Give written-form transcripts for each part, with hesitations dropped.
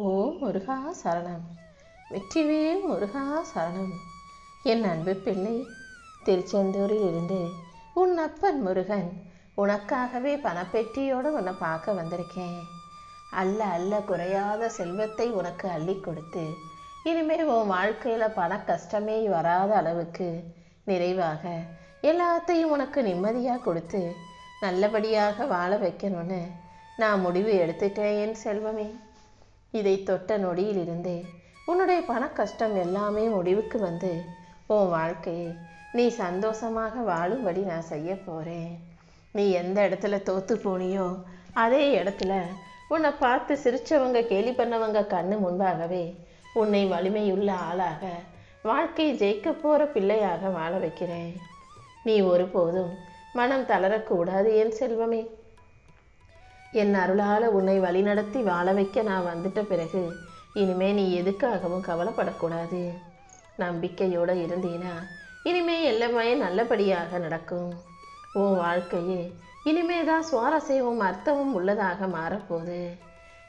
ஓம் முருகா சரணம். வெற்றிவேல் முருகா சரணம். என் அன்பு பிள்ளை, திருச்செந்தூரில் இருந்து உன் அப்பன் முருகன் உனக்காகவே பணப்பெட்டியோடு உன்னை பார்க்க வந்திருக்கேன். அல்ல அல்ல குறையாத செல்வத்தை உனக்கு அள்ளி கொடுத்து இனிமே உன் வாழ்க்கையில் பண கஷ்டமே வராத அளவுக்கு நிறைவாக எல்லாத்தையும் உனக்கு நிம்மதியாக கொடுத்து நல்லபடியாக வாழ வைக்கணும்னு நான் முடிவு எடுத்துட்டேன் என் செல்வமே. இதை தொட்ட நொடியிலிருந்தே உன்னுடைய பண கஷ்டம் எல்லாமே முடிவுக்கு வந்து உன் வாழ்க்கையை நீ சந்தோஷமாக வாழும்படி நான் செய்ய போகிறேன். நீ எந்த இடத்துல தோற்று போனியோ அதே இடத்துல உன்னை பார்த்து சிரித்தவங்க கேலி பண்ணவங்க கண்ணு முன்பாகவே உன்னை வலிமையுள்ள ஆளாக வாழ்க்கையை ஜெயிக்க போகிற பிள்ளையாக வாழ வைக்கிறேன். நீ ஒருபோதும் மனம் தளரக்கூடாது என் செல்வமே. என் அருளால் உன்னை வழிநடத்தி வாழ வைக்க நான் வந்துட்ட பிறகு இனிமே நீ எதுக்காகவும் கவலைப்படக்கூடாது. நம்பிக்கையோடு இருந்தீனா இனிமே எல்லாமே நல்லபடியாக நடக்கும். உன் வாழ்க்கையே இனிமே தான் சுவாரஸ்யமும் அர்த்தமும் உள்ளதாக மாறப்போகுது.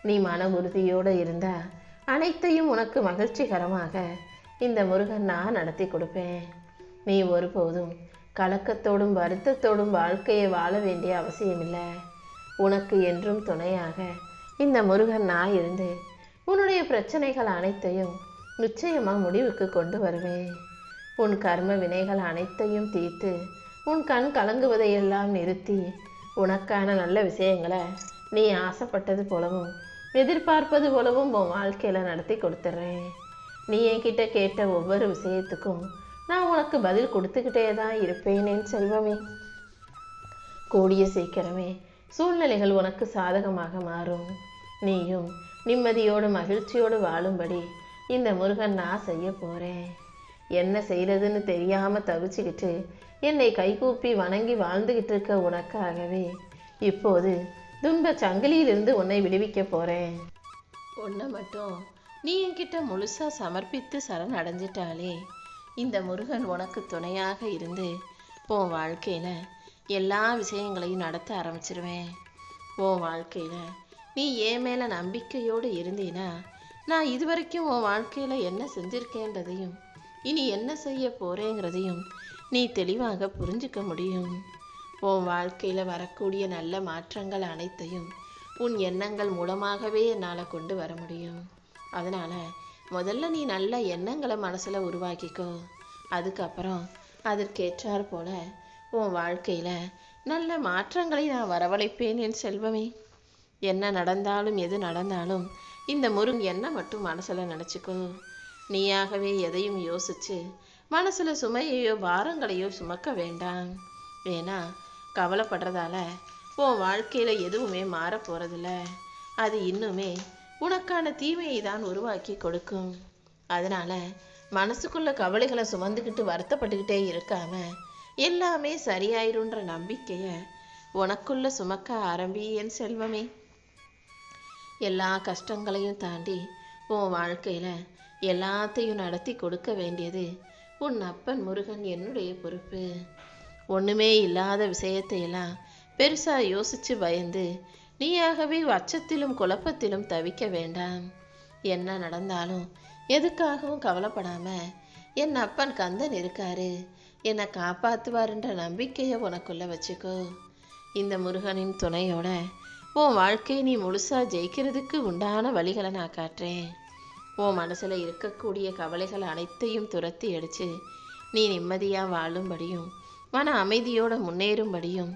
நீ மன உறுதியோடு இருந்தா அனைத்தையும் உனக்கு மகிழ்ச்சிகரமாக இந்த முருகன் நான் நடத்தி கொடுப்பேன். நீ ஒருபோதும் கலக்கத்தோடும் வருத்தத்தோடும் வாழ்க்கையை வாழ வேண்டிய அவசியமில்லை. உனக்கு என்றும் துணையாக இந்த முருகன் நான் இருந்து உன்னுடைய பிரச்சனைகள் அனைத்தையும் நிச்சயமாக முடிவுக்கு கொண்டு வருவேன். உன் கர்ம வினைகள் அனைத்தையும் தீர்த்து உன் கண் கலங்குவதையெல்லாம் நிறுத்தி உனக்கான நல்ல விஷயங்களை நீ ஆசைப்பட்டது போலவும் எதிர்பார்ப்பது போலவும் உன் வாழ்க்கையில் நடத்தி கொடுத்துட்றேன். நீ என்கிட்ட கேட்ட ஒவ்வொரு விஷயத்துக்கும் நான் உனக்கு பதில் கொடுத்துக்கிட்டே தான் இருப்பேன் என் செல்வமே. கூடிய சீக்கிரமே சூழ்நிலைகள் உனக்கு சாதகமாக மாறும். நீயும் நிம்மதியோடு மகிழ்ச்சியோடு வாழும்படி இந்த முருகன் நான் செய்ய போகிறேன். என்ன செய்கிறதுன்னு தெரியாமல் தவிச்சுக்கிட்டு என்னை கைகூப்பி வணங்கி வாழ்ந்துக்கிட்டு இருக்க உனக்காகவே இப்போது துன்ப சங்கிலியிலிருந்து உன்னை விடுவிக்க போகிறேன். உன்னை மட்டும் நீ என்கிட்ட முழுசாக சமர்ப்பித்து சரண் அடைஞ்சிட்டாலே இந்த முருகன் உனக்கு துணையாக இருந்து உன் வாழ்க்கையில் எல்லா விஷயங்களையும் நடத்த ஆரம்பிச்சிருவேன். உன் வாழ்க்கையில் நீ என் மேலே நம்பிக்கையோடு இருந்தீனா நான் இதுவரைக்கும் உன் வாழ்க்கையில் என்ன செஞ்சிருக்கேன்றதையும் இனி என்ன செய்ய போகிறேங்கிறதையும் நீ தெளிவாக புரிஞ்சுக்க முடியும். உன் வாழ்க்கையில் வரக்கூடிய நல்ல மாற்றங்கள் அனைத்தையும் உன் எண்ணங்கள் மூலமாகவே என்னால் கொண்டு வர முடியும். அதனால் முதல்ல நீ நல்ல எண்ணங்களை மனசில் உருவாக்கிக்கோ. அதுக்கப்புறம் அதற்கேற்றார் போல உன் வாழ்க்கையில் நல்ல மாற்றங்களை நான் வரவழைப்பேன் என் செல்வமே. என்ன நடந்தாலும் எது நடந்தாலும் இந்த முருகன் என்ன மட்டும் மனசில் நினச்சிக்கோ. நீயாகவே எதையும் யோசித்து மனசில் சுமையையோ பாரங்களையோ சுமக்க வேண்டாம். ஏன்னா கவலைப்படுறதால உன் வாழ்க்கையில் எதுவுமே மாற போகிறதில்ல. அது இன்னுமே உனக்கான தீமையை தான் உருவாக்கி கொடுக்கும். அதனால் மனசுக்குள்ள கவலைகளை சுமந்துக்கிட்டு வருத்தப்பட்டுக்கிட்டே இருக்காம எல்லாமே சரியாயிருன்ற நம்பிக்கையை உனக்குள்ள சுமக்க ஆரம்பி என் செல்வமே. எல்லா கஷ்டங்களையும் தாண்டி உன் வாழ்க்கையில் எல்லாத்தையும் நடத்தி கொடுக்க வேண்டியது உன் அப்பன் முருகன் என்னுடைய பொறுப்பு. ஒன்றுமே இல்லாத விஷயத்தையெல்லாம் பெருசாக யோசித்து பயந்து நீயாகவே அச்சத்திலும் குழப்பத்திலும் தவிக்க வேண்டாம். என்ன நடந்தாலும் எதுக்காகவும் கவலைப்படாமல் என் அப்பன் கந்தன் இருக்காரு, என்னை காப்பாற்றுவாருன்ற நம்பிக்கையை உனக்குள்ளே வச்சுக்கோ. இந்த முருகனின் துணையோட உன் வாழ்க்கையை நீ முழுசாக ஜெயிக்கிறதுக்கு உண்டான வழிகளை நான் காட்டுறேன். உன் மனசில் இருக்கக்கூடிய கவலைகள் அனைத்தையும் துரத்தி அடித்து நீ நிம்மதியாக வாழும்படியும் மன அமைதியோடு முன்னேறும்படியும்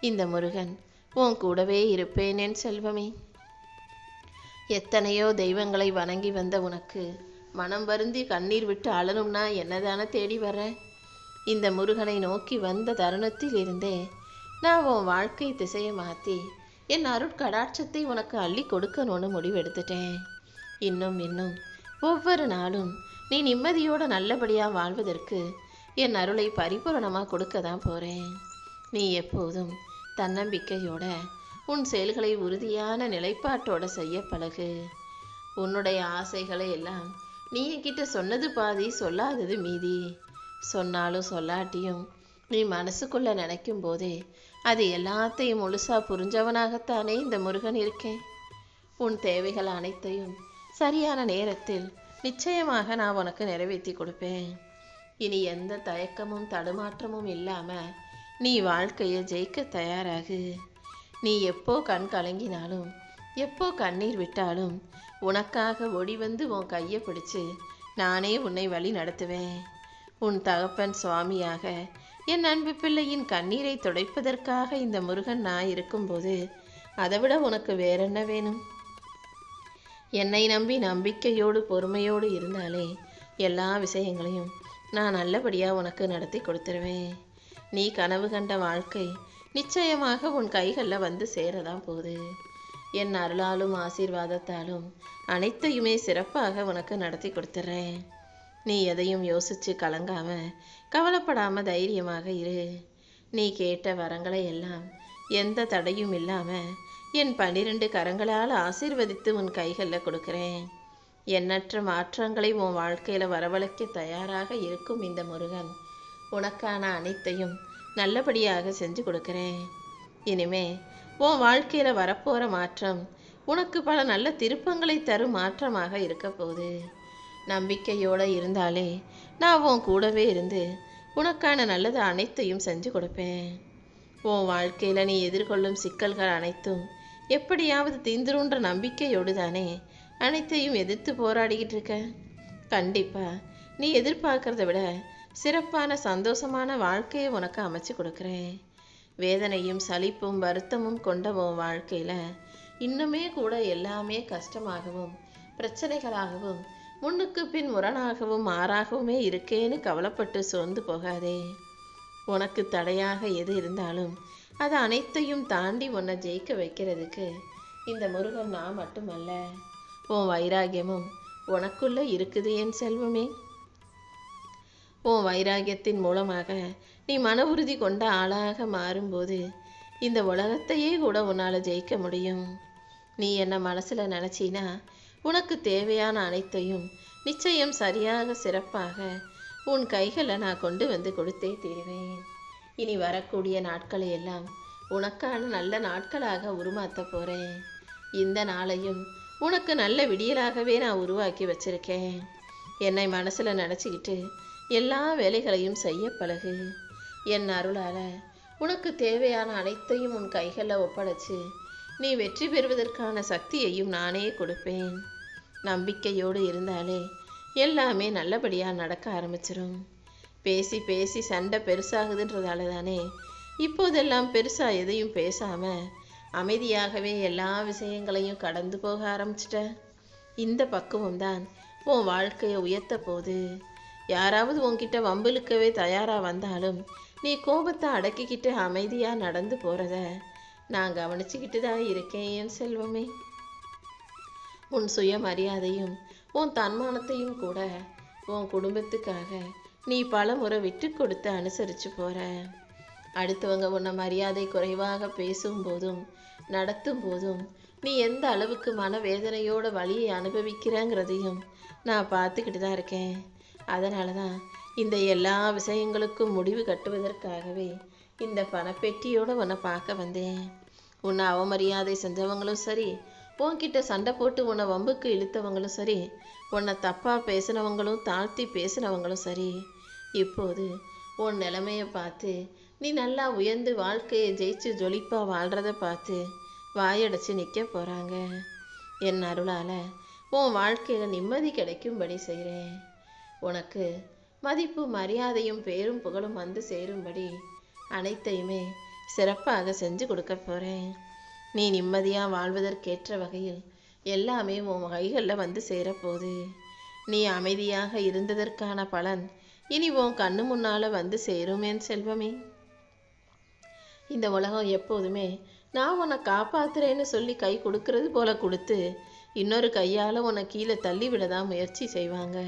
இந்த முருகன் உன் கூடவே இருப்பேன் என் செல்வமே. எத்தனையோ தெய்வங்களை வணங்கி வந்த உனக்கு மனம் வருந்தி கண்ணீர் விட்டு அழணும்னா என்னதானே தேடி வர்றேன். இந்த முருகனை நோக்கி வந்த தருணத்தில் இருந்தே நான் உன் வாழ்க்கை திசையை மாற்றி என் அருட்கடாட்சத்தை உனக்கு அள்ளி கொடுக்கணும்னு முடிவெடுத்துட்டேன். இன்னும் ஒவ்வொரு நாளும் நீ நிம்மதியோடு நல்லபடியாக வாழ்வதற்கு என் அருளை பரிபூரணமாக கொடுக்க தான் போகிறேன். நீ எப்போதும் தன்னம்பிக்கையோட உன் செயல்களை உறுதியான நிலைப்பாட்டோட செய்ய பழகு. உன்னுடைய ஆசைகளை எல்லாம் நீ என்கிட்ட சொன்னது பாதி சொல்லாதது மீதி. சொன்னாலும் சொல்லாட்டியும் நீ மனசுக்குள்ளே நினைக்கும் போதே அது எல்லாத்தையும் முழுசாக புரிஞ்சவனாகத்தானே இந்த முருகன் இருக்கேன். உன் தேவைகள் அனைத்தையும் சரியான நேரத்தில் நிச்சயமாக நான் உனக்கு நிறைவேற்றி கொடுப்பேன். இனி எந்த தயக்கமும் தடுமாற்றமும் இல்லாம நீ வாழ்க்கையை ஜெயிக்க தயாராகு. நீ எப்போ கண் கலங்கினாலும் எப்போ கண்ணீர் விட்டாலும் உனக்காக ஓடி வந்து உன் கையை பிடிச்சு நானே உன்னை வழி நடத்துவேன். உன் தகப்பன் சுவாமியாக என் அன்பு பிள்ளையின் கண்ணீரை துடைப்பதற்காக இந்த முருகன் நான் இருக்கும்போது அதை விட உனக்கு வேறென்ன வேணும்? என்னை நம்பி நம்பிக்கையோடு பொறுமையோடு இருந்தாலே எல்லா விஷயங்களையும் நான் நல்லபடியாக உனக்கு நடத்தி கொடுத்துருவேன். நீ கனவு கண்ட வாழ்க்கை நிச்சயமாக உன் கைகளில் வந்து சேரதான் போகுது. என் அருளாலும் ஆசீர்வாதத்தாலும் அனைத்தையுமே சிறப்பாக உனக்கு நடத்தி கொடுத்துட்றேன். நீ எதையும் யோசித்து கலங்காம கவலைப்படாம தைரியமாக இரு. நீ கேட்ட வரங்களை எல்லாம் எந்த தடையும் இல்லாமல் என் 12 கரங்களால் ஆசீர்வதித்து உன் கைகளில் கொடுக்குறேன். எண்ணற்ற மாற்றங்களை உன் வாழ்க்கையில் வரவழைக்க தயாராக இருக்கும் இந்த முருகன் உனக்கான அனைத்தையும் நல்லபடியாக செஞ்சு கொடுக்குறேன். இனிமே உன் வாழ்க்கையில் வரப்போகிற மாற்றம் உனக்கு பல நல்ல திருப்பங்களை தரும் மாற்றமாக இருக்க போகுது. நம்பிக்கையோடு இருந்தாலே நான் உன் கூடவே இருந்து உனக்கான நல்லது அனைத்தையும் செஞ்சு கொடுப்பேன். உன் வாழ்க்கையில் நீ எதிர்கொள்ளும் சிக்கல்கள் அனைத்தும் எப்படியாவது தீந்துருன்ற நம்பிக்கையோடு தானே அனைத்தையும் எதிர்த்து போராடிக்கிட்டு இருக்க. கண்டிப்பாக நீ எதிர்பார்க்கறத விட சிறப்பான சந்தோஷமான வாழ்க்கையை உனக்கு அமைச்சு கொடுக்குறேன். வேதனையும் சலிப்பும் வருத்தமும் கொண்ட உன் வாழ்க்கையில் இன்னுமே கூட எல்லாமே கஷ்டமாகவும் பிரச்சனைகளாகவும் முன்னுக்கு பின் முரணாகவும் மாறாகவுமே இருக்கேன்னு கவலைப்பட்டு சோர்ந்து போகாதே. உனக்கு தடையாக எது இருந்தாலும் அது அனைத்தையும் தாண்டி உன்னை ஜெயிக்க வைக்கிறதுக்கு இந்த முருகன் நான் மட்டுமல்ல, உன் வைராகியமும் உனக்குள்ள இருக்குது என் செல்வமே. உன் வைராகியத்தின் மூலமாக நீ மன உறுதி கொண்ட ஆளாக மாறும்போது இந்த உலகத்தையே கூட உன்னால் ஜெயிக்க முடியும். நீ என்ன மனசில் நினச்சினா உனக்கு தேவையான அனைத்தையும் நிச்சயம் சரியாக சிறப்பாக உன் கைகளை நான் கொண்டு வந்து கொடுத்தே தீருவேன். இனி வரக்கூடிய நாட்களை எல்லாம் உனக்கான நல்ல நாட்களாக உருமாற்ற போகிறேன். இந்த நாளையும் உனக்கு நல்ல விடியலாகவே நான் உருவாக்கி வச்சிருக்கேன். என்னை மனசில் நினச்சிக்கிட்டு எல்லா வேலைகளையும் செய்ய பழகு. என் அருளால் உனக்கு தேவையான அனைத்தையும் உன் கைகளில் ஒப்படைச்சு நீ வெற்றி பெறுவதற்கான சக்தியையும் நானே கொடுப்பேன். நம்பிக்கையோடு இருந்தாலே எல்லாமே நல்லபடியாக நடக்க ஆரம்பிச்சிடும். பேசி பேசி சண்டை பெருசாகுதுன்றதால தானே இப்போதெல்லாம் பெருசாக எதையும் பேசாமல் அமைதியாகவே எல்லா விஷயங்களையும் கடந்து போக ஆரம்பிச்சிட்ட. இந்த பக்குவம் தான் உன் வாழ்க்கையை உயர்த்த போகுது. யாராவது உன்கிட்ட வம்பிழுக்கவே தயாராக வந்தாலும் நீ கோபத்தை அடக்கிக்கிட்டு அமைதியாக நடந்து போகிறத நான் கவனிச்சுக்கிட்டு தான் இருக்கேன் என் செல்வமே. உன் சுயமரியாதையும் உன் தன்மானத்தையும் கூட உன் குடும்பத்துக்காக நீ பல முறை விட்டு கொடுத்து அனுசரித்து போகிற. அடுத்தவங்க உன்னை மரியாதை குறைவாக பேசும்போதும் நடத்தும் போதும் நீ எந்த அளவுக்கு மனவேதனையோட வலியை அனுபவிக்கிறங்கிறதையும் நான் பார்த்துக்கிட்டு தான் இருக்கேன். அதனால தான் இந்த எல்லா விஷயங்களுக்கும் முடிவு கட்டுவதற்காகவே இந்த பணப்பெட்டியோடு உன்னை பார்க்க வந்தேன். உன்னை அவமரியாதை செஞ்சவங்களும் சரி, உன்கிட்ட சண்டை போட்டு உன்னை வம்புக்கு இழுத்தவங்களும் சரி, உன்னை தப்பாக பேசினவங்களும் தாழ்த்தி பேசினவங்களும் சரி, இப்போது உன் நிலைமையை பார்த்து நீ நல்லா உயர்ந்து வாழ்க்கையை ஜெயிச்சு ஜொலிப்பாக வாழ்கிறத பார்த்து வாயடைச்சு நிற்க போகிறாங்க. என் அருளால் உன் வாழ்க்கையில் நிம்மதி கிடைக்கும்படி செய்கிறேன். உனக்கு மதிப்பு மரியாதையும் பேரும் புகழும் வந்து சேரும்படி அனைத்தையுமே சிறப்பாக செஞ்சு கொடுக்க போகிறேன். நீ நிம்மதியாக வாழ்வதற்கேற்ற வகையில் எல்லாமே உன் கைகளில் வந்து சேரப்போகுது. நீ அமைதியாக இருந்ததற்கான பலன் இனி உன் கண்ணு முன்னால் வந்து சேரும் என் செல்வமே. இந்த உலகம் எப்போதுமே நான் உன்னை காப்பாத்துறேன்னு சொல்லி கை கொடுக்கறது போல கொடுத்து இன்னொரு கையால் உன்னை கீழே தள்ளி விட தான் முயற்சி செய்வாங்க.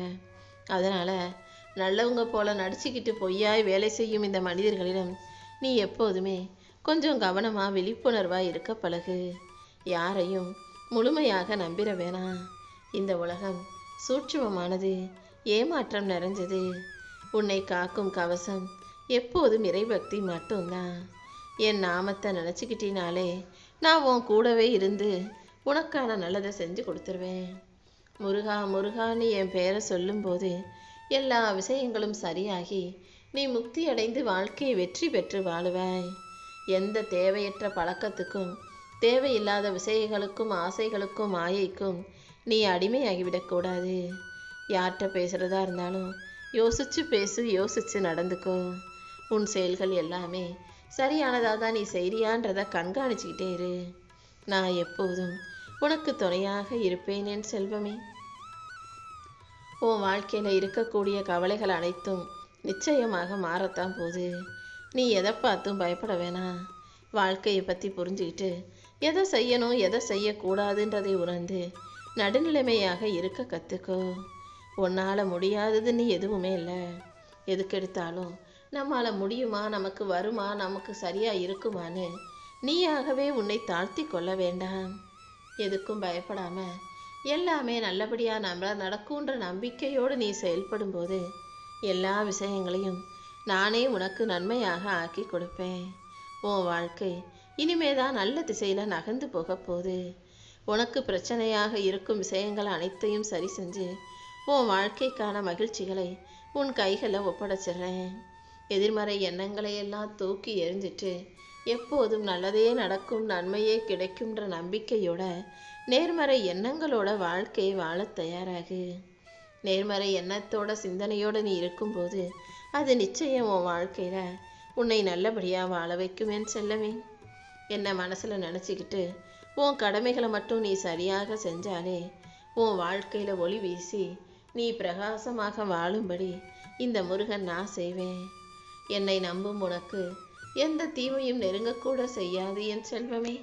அதனால் நல்லவங்க போல நடிச்சுக்கிட்டு பொய்யாய் வேலை செய்யும் இந்த மனிதர்களிடம் நீ எப்போதுமே கொஞ்சம் கவனமாக விழிப்புணர்வாக இருக்க பழகு. யாரையும் முழுமையாக நம்பிட வேணாம். இந்த உலகம் சூட்சுமமானது, ஏமாற்றம் நிறைஞ்சது. உன்னை காக்கும் கவசம் எப்போதும் இறைபக்தி மட்டும்தான். என் நாமத்தை நினச்சிக்கிட்டினாலே நான் உன் கூடவே இருந்து உனக்கான நல்லதை செஞ்சு கொடுத்துருவேன். முருகா முருகான்னு என் பெயரை சொல்லும்போது எல்லா விஷயங்களும் சரியாகி நீ முக்தி அடைந்து வாழ்க்கையை வெற்றி பெற்று வாழுவாய். எந்த தேவையற்ற பழக்கத்துக்கும் தேவையில்லாத விஷயங்களுக்கும் ஆசைகளுக்கும் மாயைக்கும் நீ அடிமையாகிவிடக்கூடாது. யார்கிட்ட பேசுகிறதா இருந்தாலும் யோசிச்சு பேசு, யோசிச்சு நடந்துக்கோ. உன் செயல்கள் எல்லாமே சரியானதாக தான் நீ செய்றியான்றதை கண்காணிச்சுக்கிட்டே இரு. நான் எப்போதும் உனக்கு துணையாக இருப்பேன் என் செல்வமே. உன் வாழ்க்கையில் இருக்கக்கூடிய கவலைகள் அனைத்தும் நிச்சயமாக மாறத்தான் போகுது. நீ எதை பார்த்தும் பயப்பட வேணாம். வாழ்க்கையை பற்றி புரிஞ்சுக்கிட்டு எதை செய்யணும் எதை செய்யக்கூடாதுன்றதை உணர்ந்து நடுநிலைமையாக இருக்க கற்றுக்கோ. உன்னால் முடியாததுன்னு எதுவுமே இல்லை. எதுக்கெடுத்தாலும் நம்மால் முடியுமா, நமக்கு வருமா, நமக்கு சரியாக இருக்குமான்னு நீயாகவே உன்னை தாழ்த்தி கொள்ள வேண்டாம். எதுக்கும் பயப்படாமல் எல்லாமே நல்லபடியாக நடக்கும்ன்ற நம்பிக்கையோடு நீ செயல்படும் போது எல்லா விஷயங்களையும் நானே உனக்கு நன்மையாக ஆக்கி கொடுப்பேன். உன் வாழ்க்கை இனிமே தான் நல்ல திசையில் நகர்ந்து போக போகுது. உனக்கு பிரச்சனையாக இருக்கும் விஷயங்கள் அனைத்தையும் சரி செஞ்சு உன் வாழ்க்கைக்கான மகிழ்ச்சிகளை உன் கைகளில் ஒப்படைச்சிடுறேன். எதிர்மறை எண்ணங்களை எல்லாம் தூக்கி எறிஞ்சிட்டு எப்போதும் நல்லதே நடக்கும், நன்மையே கிடைக்கும்ன்ற நம்பிக்கையோட நேர்மறை எண்ணங்களோட வாழ்க்கையை வாழ தயாராகு. நேர்மறை எண்ணத்தோட சிந்தனையோடு நீ இருக்கும்போது அது நிச்சயம் உன் வாழ்க்கையில் உன்னை நல்லபடியாக வாழ வைக்கும் என் செல்லவே. என்னை மனசில் நினச்சிக்கிட்டு உன் கடமைகளை மட்டும் நீ சரியாக செஞ்சாலே உன் வாழ்க்கையில் ஒளி வீசி நீ பிரகாசமாக வாழும்படி இந்த முருகன் நான் செய்வேன். என்னை நம்பும் உனக்கு எந்த தீமையும் நெருங்கக்கூட செய்யாது என் செல்வமே.